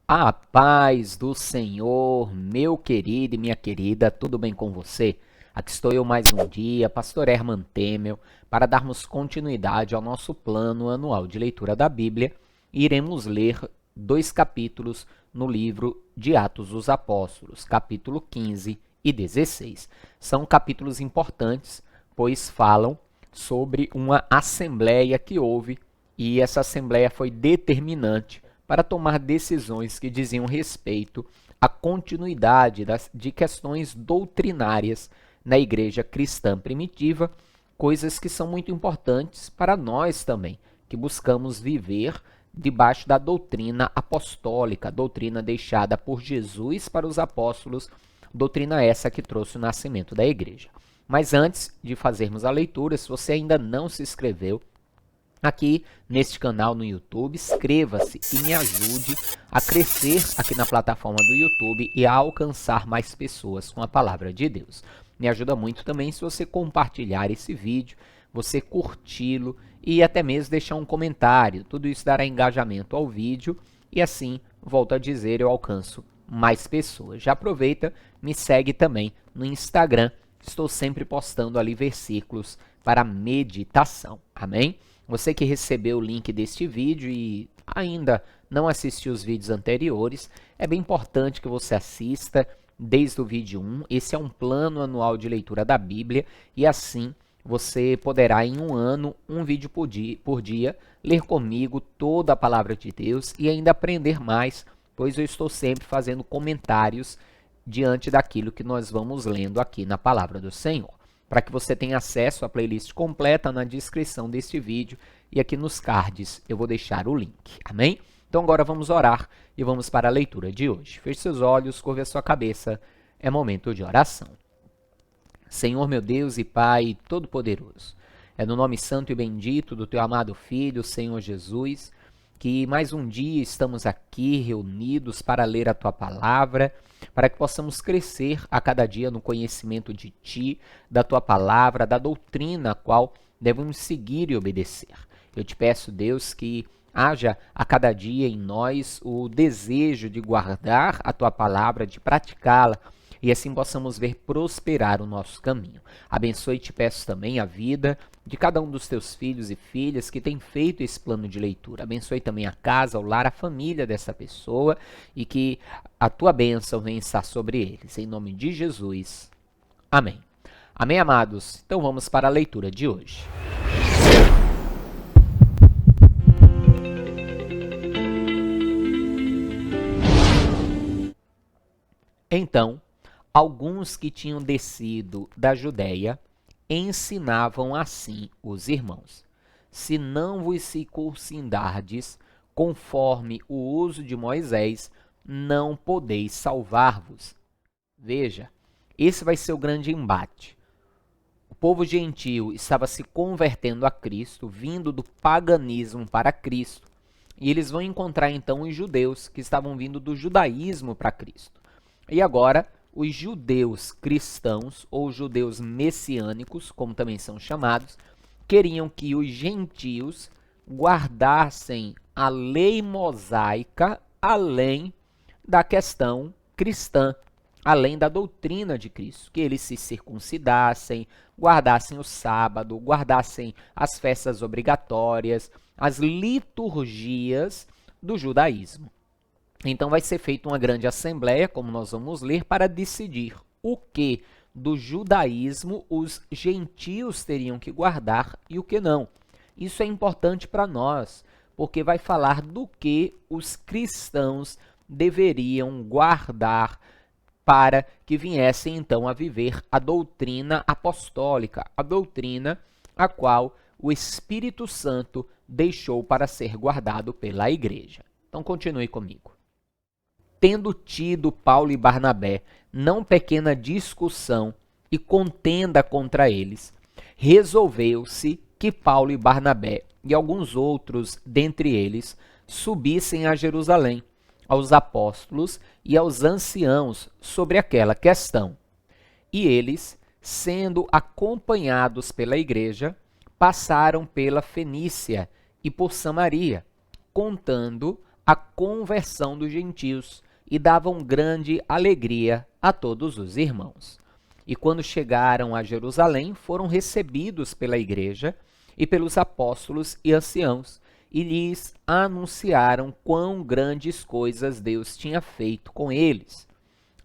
A paz do Senhor, meu querido e minha querida, tudo bem com você? Aqui estou eu mais um dia, Pastor Herman Temel, para darmos continuidade ao nosso plano anual de leitura da Bíblia e iremos ler 2 capítulos no livro de Atos dos Apóstolos, capítulo 15 e 16. São capítulos importantes, pois falam sobre uma assembleia que houve e essa assembleia foi determinante para tomar decisões que diziam respeito à continuidade de questões doutrinárias na igreja cristã primitiva, coisas que são muito importantes para nós também, que buscamos viver debaixo da doutrina apostólica, doutrina deixada por Jesus para os apóstolos, doutrina essa que trouxe o nascimento da igreja. Mas antes de fazermos a leitura, se você ainda não se inscreveu aqui neste canal no YouTube, inscreva-se e me ajude a crescer aqui na plataforma do YouTube e a alcançar mais pessoas com a palavra de Deus. Me ajuda muito também se você compartilhar esse vídeo, você curti-lo e até mesmo deixar um comentário. Tudo isso dará engajamento ao vídeo e assim, volto a dizer, eu alcanço mais pessoas. Já aproveita, me segue também no Instagram. Estou sempre postando ali versículos para meditação. Amém? Você que recebeu o link deste vídeo e ainda não assistiu os vídeos anteriores, é bem importante que você assista desde o vídeo 1. Esse é um plano anual de leitura da Bíblia e assim você poderá em um ano, um vídeo por dia, ler comigo toda a palavra de Deus e ainda aprender mais, pois eu estou sempre fazendo comentários diante daquilo que nós vamos lendo aqui na palavra do Senhor. Para que você tenha acesso à playlist completa na descrição deste vídeo e aqui nos cards eu vou deixar o link, amém? Então agora vamos orar e vamos para a leitura de hoje. Feche seus olhos, curva a sua cabeça, é momento de oração. Senhor meu Deus e Pai Todo-Poderoso, é no nome santo e bendito do Teu amado Filho, Senhor Jesus, que mais um dia estamos aqui reunidos para ler a Tua Palavra, para que possamos crescer a cada dia no conhecimento de Ti, da Tua Palavra, da doutrina a qual devemos seguir e obedecer. Eu te peço, Deus, que haja a cada dia em nós o desejo de guardar a Tua Palavra, de praticá-la, e assim possamos ver prosperar o nosso caminho. Abençoe e te peço também a vida de cada um dos teus filhos e filhas que tem feito esse plano de leitura. Abençoe também a casa, o lar, a família dessa pessoa e que a tua bênção venha estar sobre eles. Em nome de Jesus. Amém. Amém, amados? Então vamos para a leitura de hoje. Então, alguns que tinham descido da Judéia ensinavam assim os irmãos: se não vos circuncidardes conforme o uso de Moisés, não podeis salvar-vos. Veja, esse vai ser o grande embate. O povo gentil estava se convertendo a Cristo, vindo do paganismo para Cristo. E eles vão encontrar então os judeus que estavam vindo do judaísmo para Cristo. E agora, os judeus cristãos, ou judeus messiânicos, como também são chamados, queriam que os gentios guardassem a lei mosaica além da questão cristã, além da doutrina de Cristo, que eles se circuncidassem, guardassem o sábado, guardassem as festas obrigatórias, as liturgias do judaísmo. Então vai ser feita uma grande assembleia, como nós vamos ler, para decidir o que do judaísmo os gentios teriam que guardar e o que não. Isso é importante para nós, porque vai falar do que os cristãos deveriam guardar para que viessem então a viver a doutrina apostólica, a doutrina a qual o Espírito Santo deixou para ser guardado pela igreja. Então continue comigo. Tendo tido Paulo e Barnabé não pequena discussão e contenda contra eles, resolveu-se que Paulo e Barnabé e alguns outros dentre eles subissem a Jerusalém, aos apóstolos e aos anciãos sobre aquela questão. E eles, sendo acompanhados pela igreja, passaram pela Fenícia e por Samaria, contando a conversão dos gentios e davam grande alegria a todos os irmãos. E quando chegaram a Jerusalém, foram recebidos pela igreja e pelos apóstolos e anciãos, e lhes anunciaram quão grandes coisas Deus tinha feito com eles.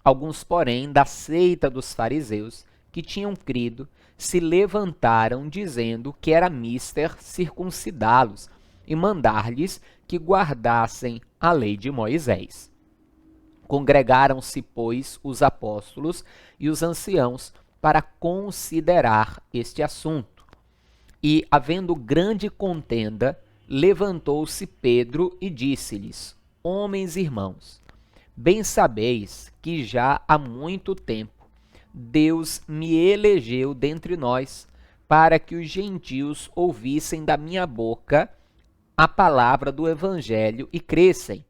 Alguns, porém, da seita dos fariseus, que tinham crido, se levantaram dizendo que era mister circuncidá-los e mandar-lhes que guardassem a lei de Moisés. Congregaram-se, pois, os apóstolos e os anciãos para considerar este assunto. E, havendo grande contenda, levantou-se Pedro e disse-lhes: Homens e irmãos, bem sabeis que já há muito tempo Deus me elegeu dentre nós, para que os gentios ouvissem da minha boca a palavra do evangelho e crescem.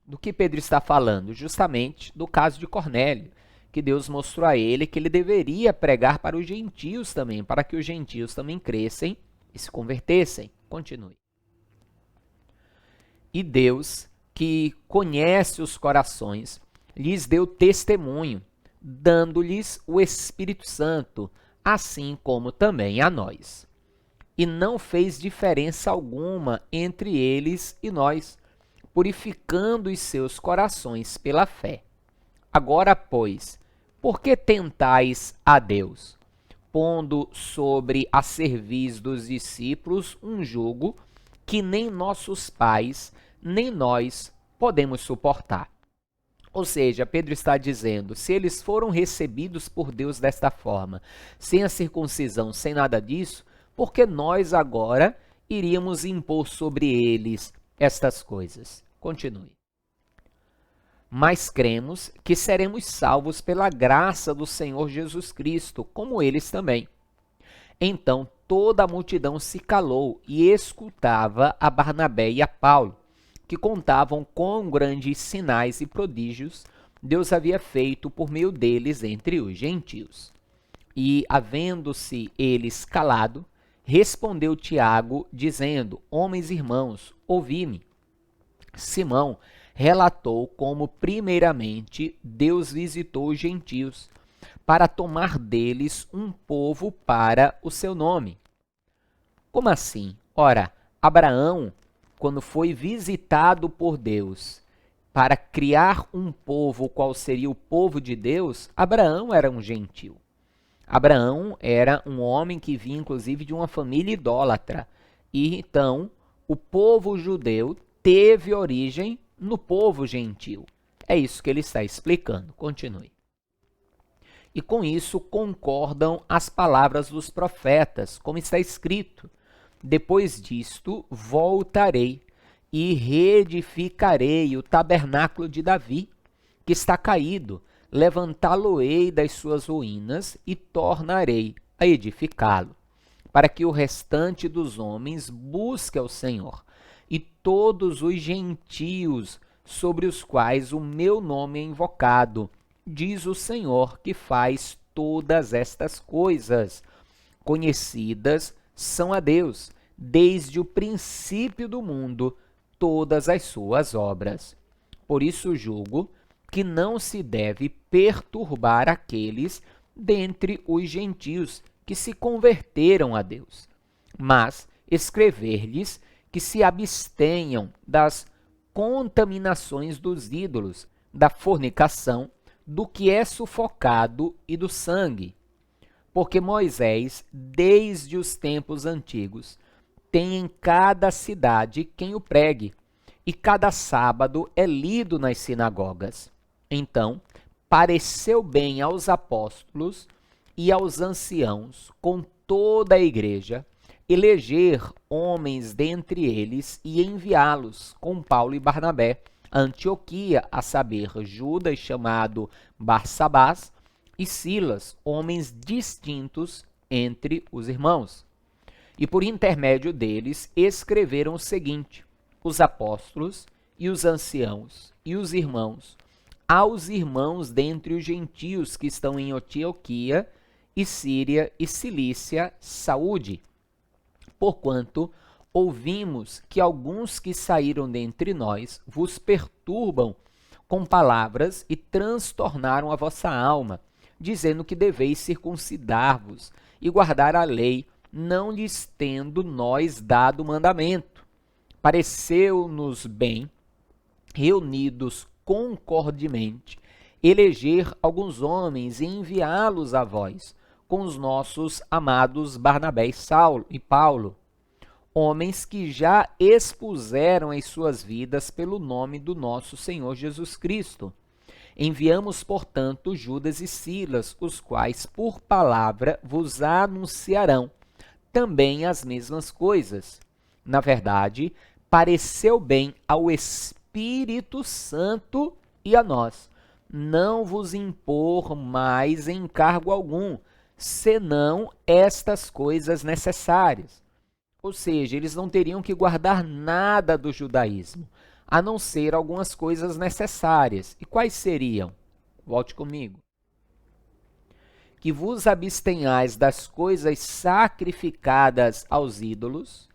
Do que Pedro está falando? Justamente do caso de Cornélio, que Deus mostrou a ele que ele deveria pregar para os gentios também, para que os gentios também crescem e se convertessem. Continue. E Deus, que conhece os corações, lhes deu testemunho, dando-lhes o Espírito Santo, assim como também a nós. E não fez diferença alguma entre eles e nós, purificando os seus corações pela fé. Agora, pois, por que tentais a Deus, pondo sobre a cerviz dos discípulos um jugo que nem nossos pais, nem nós podemos suportar? Ou seja, Pedro está dizendo, se eles foram recebidos por Deus desta forma, sem a circuncisão, sem nada disso, por que nós agora iríamos impor sobre eles estas coisas? Continue. Mas cremos que seremos salvos pela graça do Senhor Jesus Cristo, como eles também. Então toda a multidão se calou e escutava a Barnabé e a Paulo, que contavam quão grandes sinais e prodígios Deus havia feito por meio deles entre os gentios. E, havendo-se eles calado, respondeu Tiago, dizendo: Homens e irmãos, ouvi-me. Simão relatou como, primeiramente, Deus visitou os gentios, para tomar deles um povo para o seu nome. Como assim? Ora, Abraão, quando foi visitado por Deus para criar um povo, qual seria o povo de Deus, Abraão era um gentio. Abraão era um homem que vinha, inclusive, de uma família idólatra. E, então, o povo judeu teve origem no povo gentil. É isso que ele está explicando. Continue. E com isso concordam as palavras dos profetas, como está escrito: Depois disto voltarei e reedificarei o tabernáculo de Davi, que está caído, levantá-lo-ei das suas ruínas e tornarei a edificá-lo, para que o restante dos homens busque ao Senhor, e todos os gentios sobre os quais o meu nome é invocado, diz o Senhor que faz todas estas coisas. Conhecidas são a Deus, desde o princípio do mundo, todas as suas obras. Por isso julgo que não se deve perturbar aqueles dentre os gentios que se converteram a Deus, mas escrever-lhes que se abstenham das contaminações dos ídolos, da fornicação, do que é sufocado e do sangue. Porque Moisés, desde os tempos antigos, tem em cada cidade quem o pregue, e cada sábado é lido nas sinagogas. Então, pareceu bem aos apóstolos e aos anciãos, com toda a igreja, eleger homens dentre eles e enviá-los com Paulo e Barnabé a Antioquia, a saber, Judas, chamado Barsabás, e Silas, homens distintos entre os irmãos. E por intermédio deles escreveram o seguinte: os apóstolos e os anciãos e os irmãos, aos irmãos dentre os gentios que estão em Antioquia e Síria e Cilícia, saúde. Porquanto ouvimos que alguns que saíram dentre nós vos perturbam com palavras e transtornaram a vossa alma, dizendo que deveis circuncidar-vos e guardar a lei, não lhes tendo nós dado mandamento. Pareceu-nos bem, reunidos concordemente, eleger alguns homens e enviá-los a vós, com os nossos amados Barnabé e Paulo, homens que já expuseram as suas vidas pelo nome do nosso Senhor Jesus Cristo. Enviamos, portanto, Judas e Silas, os quais, por palavra, vos anunciarão também as mesmas coisas. Na verdade, pareceu bem ao Espírito Santo e a nós não vos impor mais encargo algum, senão estas coisas necessárias. Ou seja, eles não teriam que guardar nada do judaísmo, a não ser algumas coisas necessárias. E quais seriam? Volte comigo. Que vos abstenhais das coisas sacrificadas aos ídolos,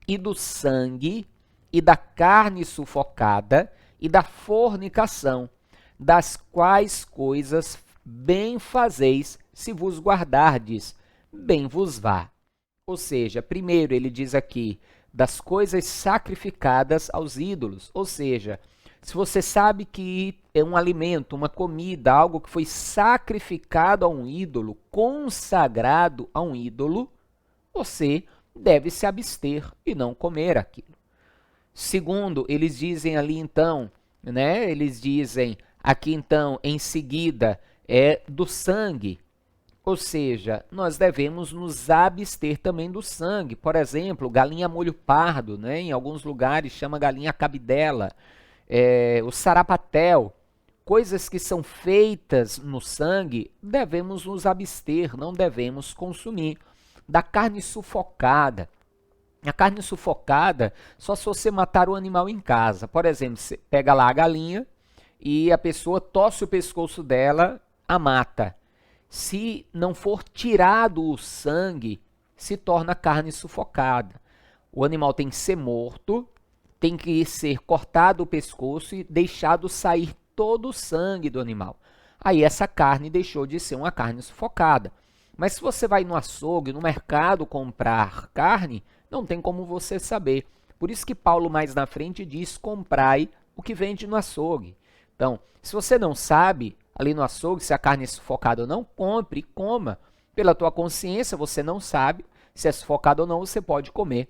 e do sangue, e da carne sufocada, e da fornicação, das quais coisas bem fazeis se vos guardardes, bem vos vá. Ou seja, primeiro ele diz aqui, das coisas sacrificadas aos ídolos. Ou seja, se você sabe que é um alimento, uma comida, algo que foi sacrificado a um ídolo, consagrado a um ídolo, você deve se abster e não comer aquilo. Segundo, eles dizem ali então, eles dizem aqui então, em seguida, do sangue. Ou seja, nós devemos nos abster também do sangue. Por exemplo, galinha molho pardo, em alguns lugares chama galinha cabidela, o sarapatel, coisas que são feitas no sangue, devemos nos abster, não devemos consumir. Da carne sufocada. A carne sufocada, só se você matar o animal em casa. Por exemplo, você pega lá a galinha e a pessoa torce o pescoço dela, a mata. Se não for tirado o sangue, se torna carne sufocada. O animal tem que ser morto, tem que ser cortado o pescoço e deixado sair todo o sangue do animal. Aí essa carne deixou de ser uma carne sufocada. Mas se você vai no açougue, no mercado comprar carne, não tem como você saber. Por isso que Paulo mais na frente diz, comprai o que vende no açougue. Então, se você não sabe ali no açougue se a carne é sufocada ou não, compre e coma. Pela tua consciência, você não sabe se é sufocada ou não, você pode comer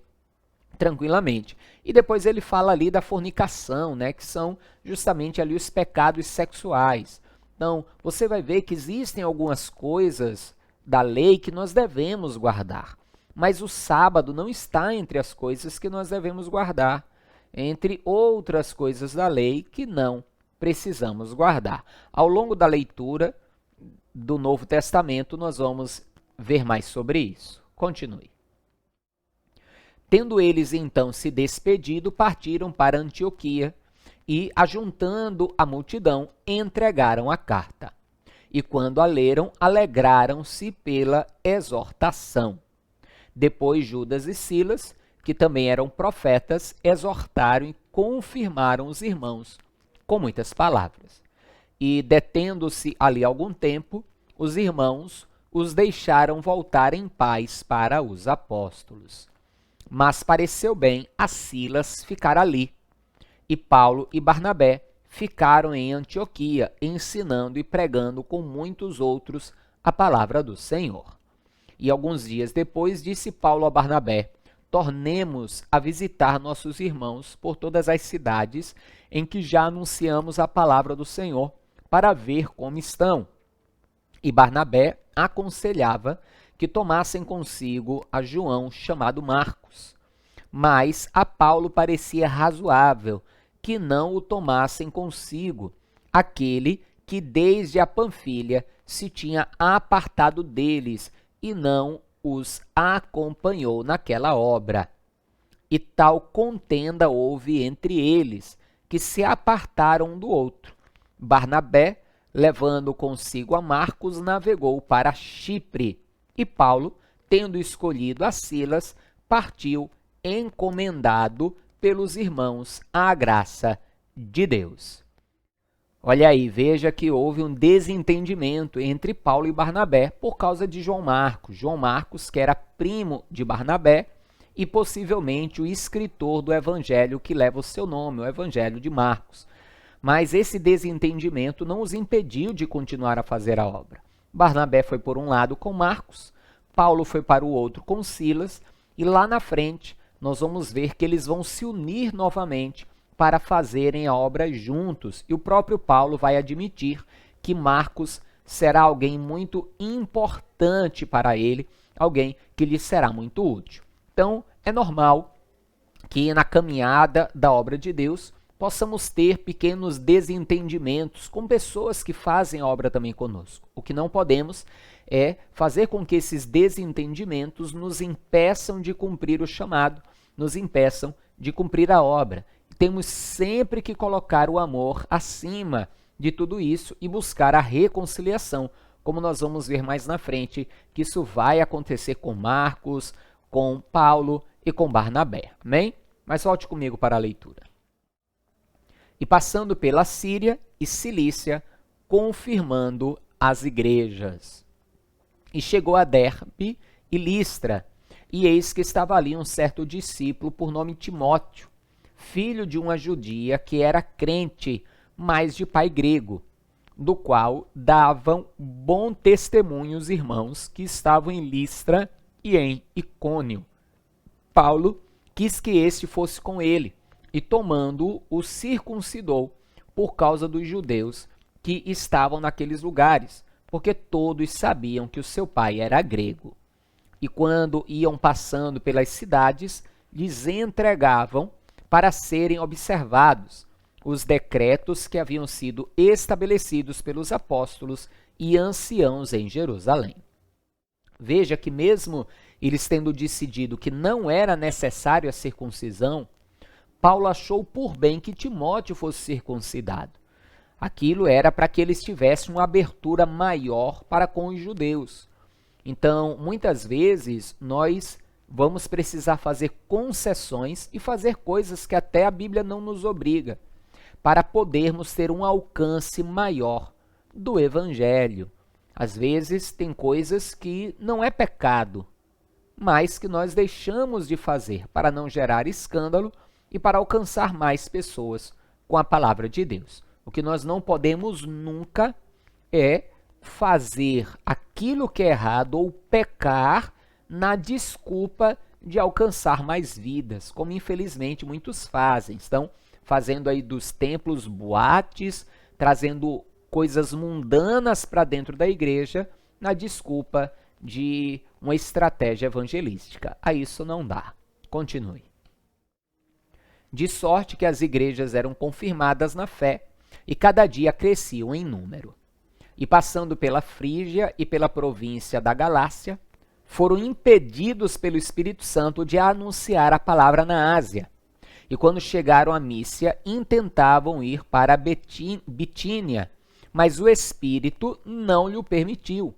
tranquilamente. E depois ele fala ali da fornicação, que são justamente ali os pecados sexuais. Então, você vai ver que existem algumas coisas da lei que nós devemos guardar. Mas o sábado não está entre as coisas que nós devemos guardar, entre outras coisas da lei que não precisamos guardar. Ao longo da leitura do Novo Testamento, nós vamos ver mais sobre isso. Continue. Tendo eles então se despedido, partiram para Antioquia e, ajuntando a multidão, entregaram a carta. E quando a leram, alegraram-se pela exortação. Depois Judas e Silas, que também eram profetas, exortaram e confirmaram os irmãos com muitas palavras. E, detendo-se ali algum tempo, os irmãos os deixaram voltar em paz para os apóstolos. Mas pareceu bem a Silas ficar ali, e Paulo e Barnabé ficaram em Antioquia, ensinando e pregando com muitos outros a palavra do Senhor. E alguns dias depois disse Paulo a Barnabé, tornemos a visitar nossos irmãos por todas as cidades em que já anunciamos a palavra do Senhor, para ver como estão. E Barnabé aconselhava que tomassem consigo a João, chamado Marcos. Mas a Paulo parecia razoável que não o tomassem consigo, aquele que desde a Panfilha se tinha apartado deles e não os acompanhou naquela obra. E tal contenda houve entre eles, que se apartaram um do outro. Barnabé, levando consigo a Marcos, navegou para Chipre, e Paulo, tendo escolhido a Silas, partiu encomendado pelos irmãos à graça de Deus. Olha aí, veja que houve um desentendimento entre Paulo e Barnabé por causa de João Marcos. João Marcos, que era primo de Barnabé e possivelmente o escritor do evangelho que leva o seu nome, o Evangelho de Marcos. Mas esse desentendimento não os impediu de continuar a fazer a obra. Barnabé foi por um lado com Marcos, Paulo foi para o outro com Silas, e lá na frente nós vamos ver que eles vão se unir novamente para fazerem a obra juntos. E o próprio Paulo vai admitir que Marcos será alguém muito importante para ele, alguém que lhe será muito útil. Então, é normal que na caminhada da obra de Deus possamos ter pequenos desentendimentos com pessoas que fazem a obra também conosco. O que não podemos é fazer com que esses desentendimentos nos impeçam de cumprir o chamado, nos impeçam de cumprir a obra. Temos sempre que colocar o amor acima de tudo isso e buscar a reconciliação, como nós vamos ver mais na frente, que isso vai acontecer com Marcos, com Paulo e com Barnabé. Amém? Mas volte comigo para a leitura. E passando pela Síria e Cilícia, confirmando as igrejas. E chegou a Derbe e Listra, e eis que estava ali um certo discípulo por nome Timóteo, filho de uma judia que era crente, mas de pai grego, do qual davam bom testemunho os irmãos que estavam em Listra e em Icônio. Paulo quis que este fosse com ele, e tomando-o, o circuncidou por causa dos judeus que estavam naqueles lugares, porque todos sabiam que o seu pai era grego. E quando iam passando pelas cidades, lhes entregavam para serem observados os decretos que haviam sido estabelecidos pelos apóstolos e anciãos em Jerusalém. Veja que mesmo eles tendo decidido que não era necessário a circuncisão, Paulo achou por bem que Timóteo fosse circuncidado. Aquilo era para que eles tivessem uma abertura maior para com os judeus. Então, muitas vezes, nós vamos precisar fazer concessões e fazer coisas que até a Bíblia não nos obriga, para podermos ter um alcance maior do Evangelho. Às vezes, tem coisas que não é pecado, mas que nós deixamos de fazer para não gerar escândalo e para alcançar mais pessoas com a palavra de Deus. O que nós não podemos nunca é fazer aquilo que é errado ou pecar na desculpa de alcançar mais vidas, como infelizmente muitos fazem. Estão fazendo aí dos templos boates, trazendo coisas mundanas para dentro da igreja na desculpa de uma estratégia evangelística. A isso não dá. Continue. De sorte que as igrejas eram confirmadas na fé e cada dia cresciam em número. E passando pela Frígia e pela província da Galácia, foram impedidos pelo Espírito Santo de anunciar a palavra na Ásia. E quando chegaram a Mícia, intentavam ir para a Bitínia, mas o Espírito não lhe o permitiu.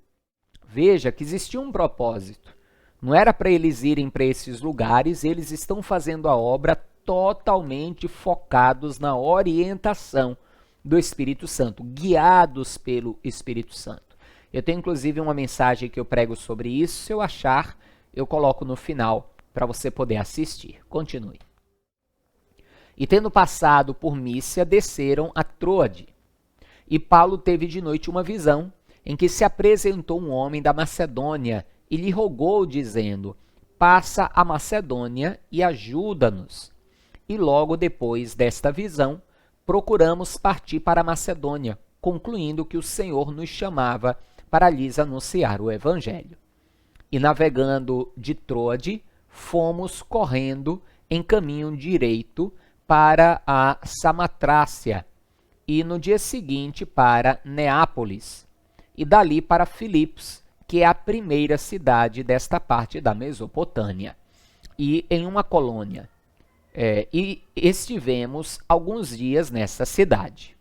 Veja que existia um propósito. Não era para eles irem para esses lugares, eles estão fazendo a obra totalmente focados na orientação do Espírito Santo, guiados pelo Espírito Santo. Eu tenho inclusive uma mensagem que eu prego sobre isso, se eu achar, eu coloco no final para você poder assistir. Continue. E tendo passado por Mícia, desceram a Troade. E Paulo teve de noite uma visão, em que se apresentou um homem da Macedônia e lhe rogou, dizendo: passa a Macedônia e ajuda-nos. E logo depois desta visão, procuramos partir para a Macedônia, concluindo que o Senhor nos chamava para lhes anunciar o Evangelho. E navegando de Troade, fomos correndo em caminho direito para a Samatrácia, e no dia seguinte para Neápolis, e dali para Filipos, que é a primeira cidade desta parte da Mesopotâmia, e em uma colônia. E estivemos alguns dias nessa cidade.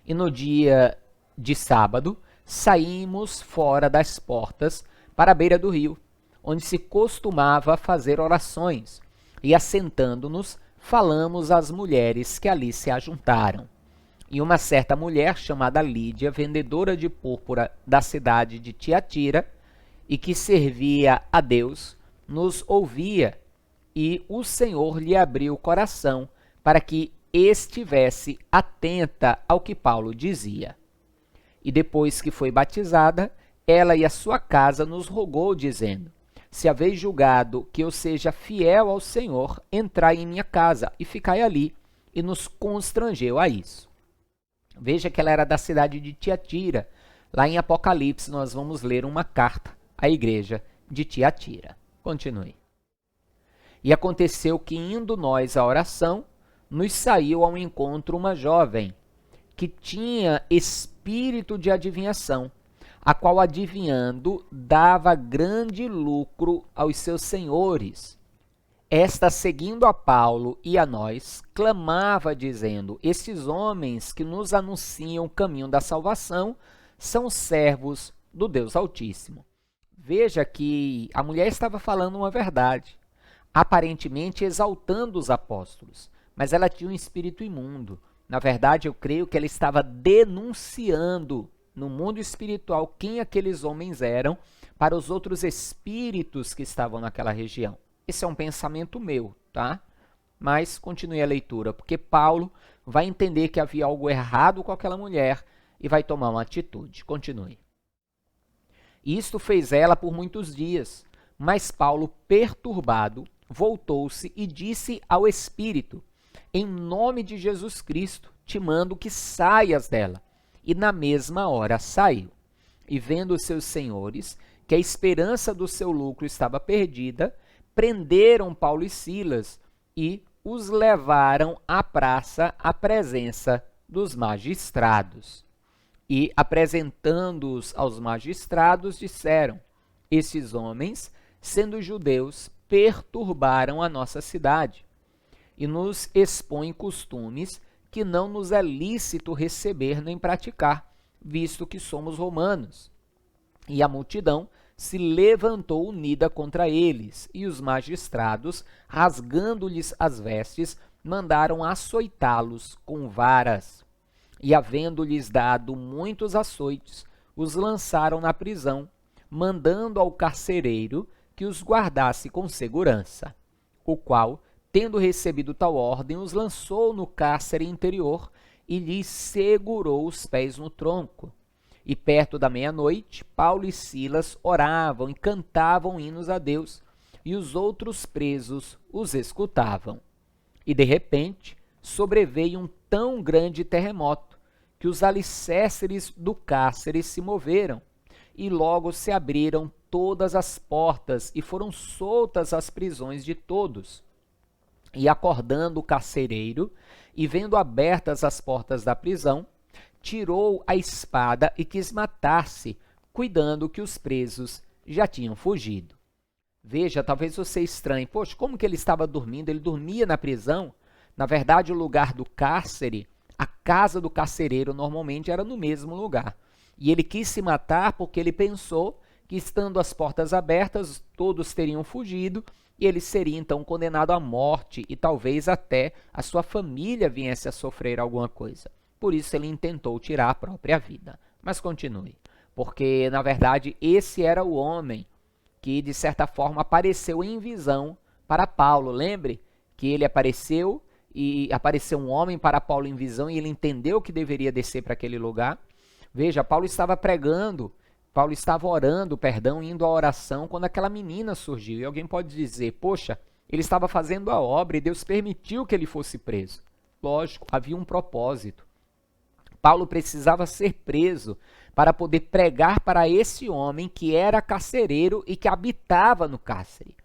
E no dia de sábado, saímos fora das portas para a beira do rio, onde se costumava fazer orações, e assentando-nos, falamos às mulheres que ali se ajuntaram. E uma certa mulher chamada Lídia, vendedora de púrpura da cidade de Tiatira, e que servia a Deus, nos ouvia, e o Senhor lhe abriu o coração para que estivesse atenta ao que Paulo dizia. E depois que foi batizada, ela e a sua casa nos rogou, dizendo: se haveis julgado que eu seja fiel ao Senhor, entrai em minha casa e ficai ali. E nos constrangeu a isso. Veja que ela era da cidade de Tiatira. Lá em Apocalipse nós vamos ler uma carta à igreja de Tiatira. Continue. E aconteceu que, indo nós à oração, nos saiu ao encontro uma jovem que tinha espírito de adivinhação, a qual, adivinhando, dava grande lucro aos seus senhores. Esta, seguindo a Paulo e a nós, clamava, dizendo: estes homens que nos anunciam o caminho da salvação são servos do Deus Altíssimo. Veja que a mulher estava falando uma verdade, aparentemente exaltando os apóstolos, mas ela tinha um espírito imundo. Na verdade, eu creio que ela estava denunciando no mundo espiritual quem aqueles homens eram para os outros espíritos que estavam naquela região. Esse é um pensamento meu, tá? Mas continue a leitura, porque Paulo vai entender que havia algo errado com aquela mulher e vai tomar uma atitude. Continue. Isto fez ela por muitos dias, mas Paulo, perturbado, voltou-se e disse ao espírito: em nome de Jesus Cristo, te mando que saias dela. E na mesma hora saiu. E vendo os seus senhores que a esperança do seu lucro estava perdida, prenderam Paulo e Silas e os levaram à praça à presença dos magistrados. E, apresentando-os aos magistrados, disseram: esses homens, sendo judeus, perturbaram a nossa cidade e nos expõem costumes que não nos é lícito receber nem praticar, visto que somos romanos. E a multidão se levantou unida contra eles, e os magistrados, rasgando-lhes as vestes, mandaram açoitá-los com varas. E, havendo-lhes dado muitos açoites, os lançaram na prisão, mandando ao carcereiro que os guardasse com segurança, o qual, tendo recebido tal ordem, os lançou no cárcere interior e lhes segurou os pés no tronco. E perto da meia-noite, Paulo e Silas oravam e cantavam hinos a Deus, e os outros presos os escutavam. E de repente sobreveio um tão grande terremoto que os alicerces do cárcere se moveram, e logo se abriram todas as portas e foram soltas as prisões de todos. E acordando o carcereiro, e vendo abertas as portas da prisão, tirou a espada e quis matar-se, cuidando que os presos já tinham fugido. Veja, talvez você estranhe, poxa, como que ele estava dormindo? Ele dormia na prisão? Na verdade, o lugar do cárcere, a casa do carcereiro normalmente era no mesmo lugar. E ele quis se matar porque ele pensou que, estando as portas abertas, todos teriam fugido e ele seria então condenado à morte e talvez até a sua família viesse a sofrer alguma coisa. Por isso ele intentou tirar a própria vida. Mas continue, porque na verdade esse era o homem que de certa forma apareceu em visão para Paulo. Lembre que ele apareceu e apareceu um homem para Paulo em visão e ele entendeu que deveria descer para aquele lugar. Veja, Paulo estava pregando, Paulo estava orando, indo à oração quando aquela menina surgiu. E alguém pode dizer, poxa, ele estava fazendo a obra e Deus permitiu que ele fosse preso. Lógico, havia um propósito. Paulo precisava ser preso para poder pregar para esse homem que era carcereiro e que habitava no cárcere.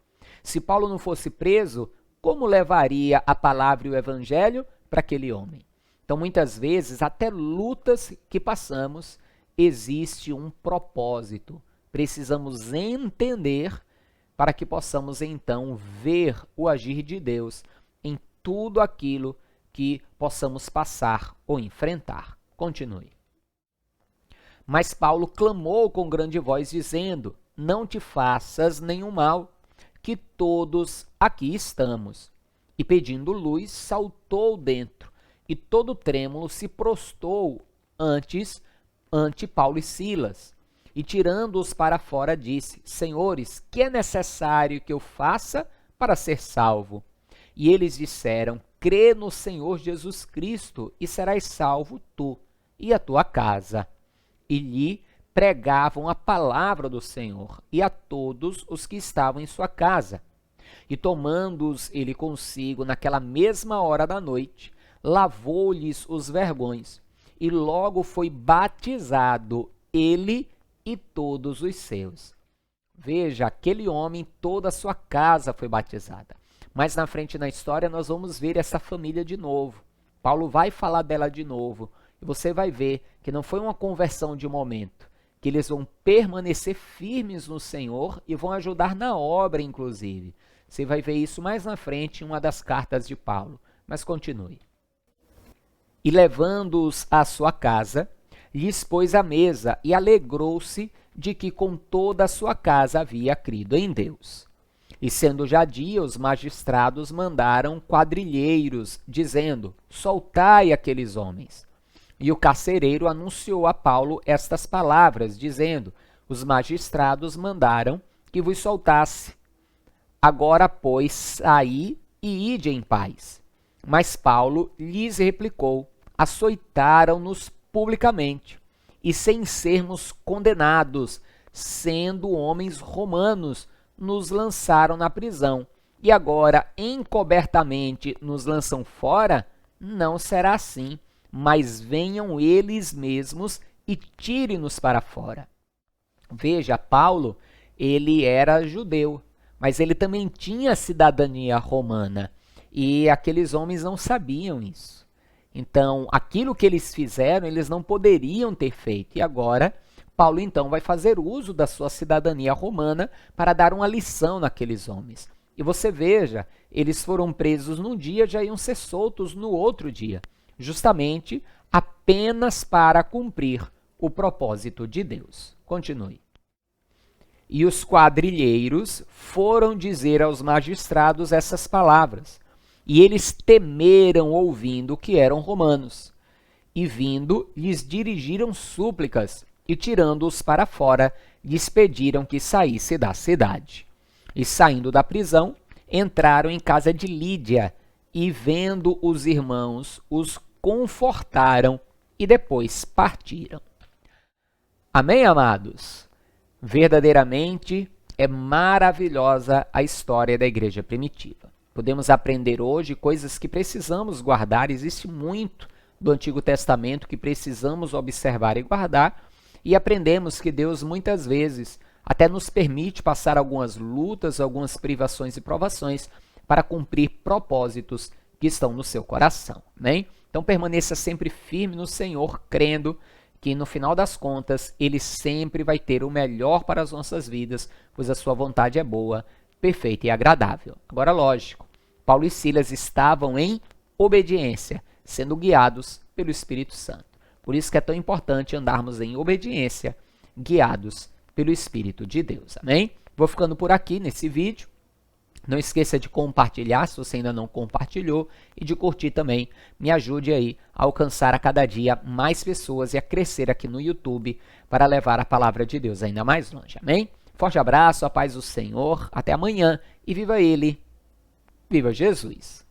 Se Paulo não fosse preso, como levaria a palavra e o evangelho para aquele homem? Então, muitas vezes, até lutas que passamos, existe um propósito. Precisamos entender para que possamos, então, ver o agir de Deus em tudo aquilo que possamos passar ou enfrentar. Continue. Mas Paulo clamou com grande voz, dizendo: não te faças nenhum mal, que todos aqui estamos. E pedindo luz, saltou dentro, e todo trêmulo se prostrou ante Paulo e Silas. E tirando-os para fora, disse: Senhores, que é necessário que eu faça para ser salvo? E eles disseram: Crê no Senhor Jesus Cristo, e serás salvo tu e a tua casa. E lhe pregavam a palavra do Senhor, e a todos os que estavam em sua casa. E tomando-os ele consigo naquela mesma hora da noite, lavou-lhes os vergões, e logo foi batizado ele e todos os seus. Veja, aquele homem, toda a sua casa foi batizada. Mais na frente na história nós vamos ver essa família de novo. Paulo vai falar dela de novo, e você vai ver que não foi uma conversão de momento, que eles vão permanecer firmes no Senhor e vão ajudar na obra, inclusive. Você vai ver isso mais na frente em uma das cartas de Paulo. Mas continue. E levando-os à sua casa, lhes pôs a mesa e alegrou-se de que com toda a sua casa havia crido em Deus. E sendo já dia, os magistrados mandaram quadrilheiros, dizendo: Soltai aqueles homens. E o carcereiro anunciou a Paulo estas palavras, dizendo: Os magistrados mandaram que vos soltasse. Agora, pois, saí e ide em paz. Mas Paulo lhes replicou: Açoitaram-nos publicamente, e sem sermos condenados, sendo homens romanos, nos lançaram na prisão. E agora, encobertamente, nos lançam fora? Não será assim, mas venham eles mesmos e tirem-nos para fora. Veja, Paulo, ele era judeu, mas ele também tinha cidadania romana, e aqueles homens não sabiam isso. Então, aquilo que eles fizeram, eles não poderiam ter feito. E agora, Paulo então vai fazer uso da sua cidadania romana para dar uma lição naqueles homens. E você veja, eles foram presos num dia, já iam ser soltos no outro dia, justamente apenas para cumprir o propósito de Deus. Continue. E os quadrilheiros foram dizer aos magistrados essas palavras, e eles temeram ouvindo que eram romanos. E vindo, lhes dirigiram súplicas, e tirando-os para fora, lhes pediram que saísse da cidade. E saindo da prisão, entraram em casa de Lídia, e vendo os irmãos, os confortaram, e depois partiram. Amém, amados? Verdadeiramente é maravilhosa a história da igreja primitiva. Podemos aprender hoje coisas que precisamos guardar. Existe muito do Antigo Testamento que precisamos observar e guardar, e aprendemos que Deus muitas vezes até nos permite passar algumas lutas, algumas privações e provações para cumprir propósitos que estão no seu coração, né? Então permaneça sempre firme no Senhor, crendo que no final das contas Ele sempre vai ter o melhor para as nossas vidas, pois a sua vontade é boa, perfeita e agradável. Agora, lógico, Paulo e Silas estavam em obediência, sendo guiados pelo Espírito Santo. Por isso que é tão importante andarmos em obediência, guiados pelo Espírito de Deus. Amém? Vou ficando por aqui nesse vídeo. Não esqueça de compartilhar se você ainda não compartilhou e de curtir também. Me ajude aí a alcançar a cada dia mais pessoas e a crescer aqui no YouTube para levar a palavra de Deus ainda mais longe. Amém? Forte abraço, a paz do Senhor. Até amanhã e viva Ele. Viva Jesus!